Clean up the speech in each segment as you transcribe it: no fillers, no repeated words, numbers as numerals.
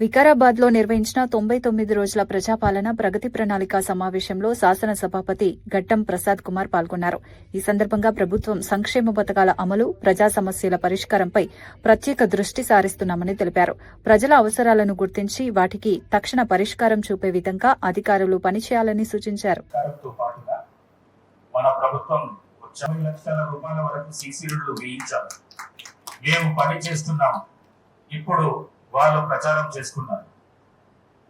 వికారాబాద్లో నిర్వహించిన 99 రోజుల ప్రజాపాలన ప్రగతి ప్రణాళిక సమావేశంలో శాసనసభాపతి గడ్డం ప్రసాద్ కుమార్ పాల్గొన్నారు. ఈ సందర్భంగా ప్రభుత్వం సంక్షేమ పథకాల అమలు, ప్రజా సమస్యల పరిష్కారంపై ప్రత్యేక దృష్టి సారిస్తున్నామని తెలిపారు. ప్రజల అవసరాలను గుర్తించి వాటికి తక్షణ పరిష్కారం చూపే విధంగా అధికారులు పనిచేయాలని సూచించారు. మన ప్రభుత్వం 1 లక్షల రూపాయల వరకు సీసీ రోడ్లు వేయించారు. మేము పని చేస్తున్నాం. ఇప్పుడు వాళ్ళు ప్రచారం చేసుకున్నారు.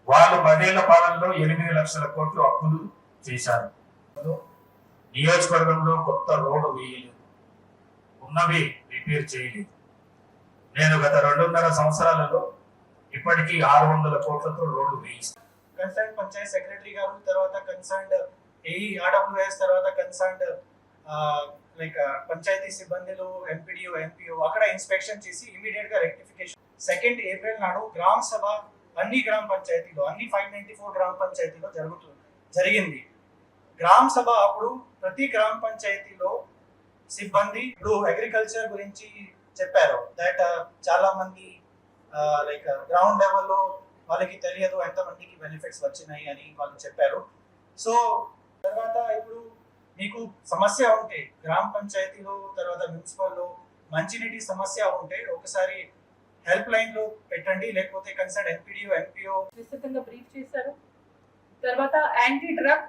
వాళ్ళు 10 ఏళ్ల పాలనలో 8 లక్షల కోట్లు అప్పులు చేశారు. నియోజకవర్గంలో కొత్త రోడ్డు వేయలేదు, ఉన్నవి రిపేర్ చేయలేదు. నేను గత 2.5 సంవత్సరాలలో ఇప్పటికీ 600 కోట్లతో రోడ్డు వేయిస్తాను. కన్సర్న్ పంచాయత్ సెక్రటరీ గారు, తర్వాత కన్సర్న్డ్ ఏఈ ఆర్డబ్ల్యూఎస్, తర్వాత కన్సర్న్డ్ లైక్ పంచాయతీ సిబ్బందులు, ఎంపీడీఓ, ఎంపీఓ అక్కడ ఇన్స్పెక్షన్ చేసి ఇమీడియట్ గా రెక్టిఫికేషన్ 2 ఏప్రిల్ నాడు గ్రామ సభ అన్ని గ్రామ పంచాయతీలో, అన్ని 594 గ్రామ పంచాయతీలో జరిగింది. గ్రామ సభ అప్పుడు ప్రతి గ్రామ పంచాయతీలో సిబ్బంది ఇప్పుడు అగ్రికల్చర్ గురించి చెప్పారు. దట్ చాలా మంది లైక్ గ్రౌండ్ లెవెల్లో వాళ్ళకి తెలియదు ఎంతమందికి బెనిఫిట్స్ వచ్చినాయి అని వాళ్ళు చెప్పారు. సో తర్వాత ఇప్పుడు మీకు సమస్య ఉంటే గ్రామ పంచాయతీలో, తర్వాత మున్సిపల్లో మంచినీటి సమస్య ఉంటే ఒకసారి హెల్ప్ లైన్ లో పెట్టండి, లేకపోతే కన్సర్న్ ఎంపీడీఓ, ఎంపీఓ విస్తృతంగా బ్రీఫ్ చేశారు. తర్వాత anti drug,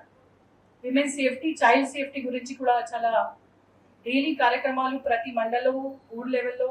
women safety, child safety గురించి కూడా చాలా డైలీ కార్యక్రమాలు ప్రతి మండలం, ఊర్ లెవెల్లో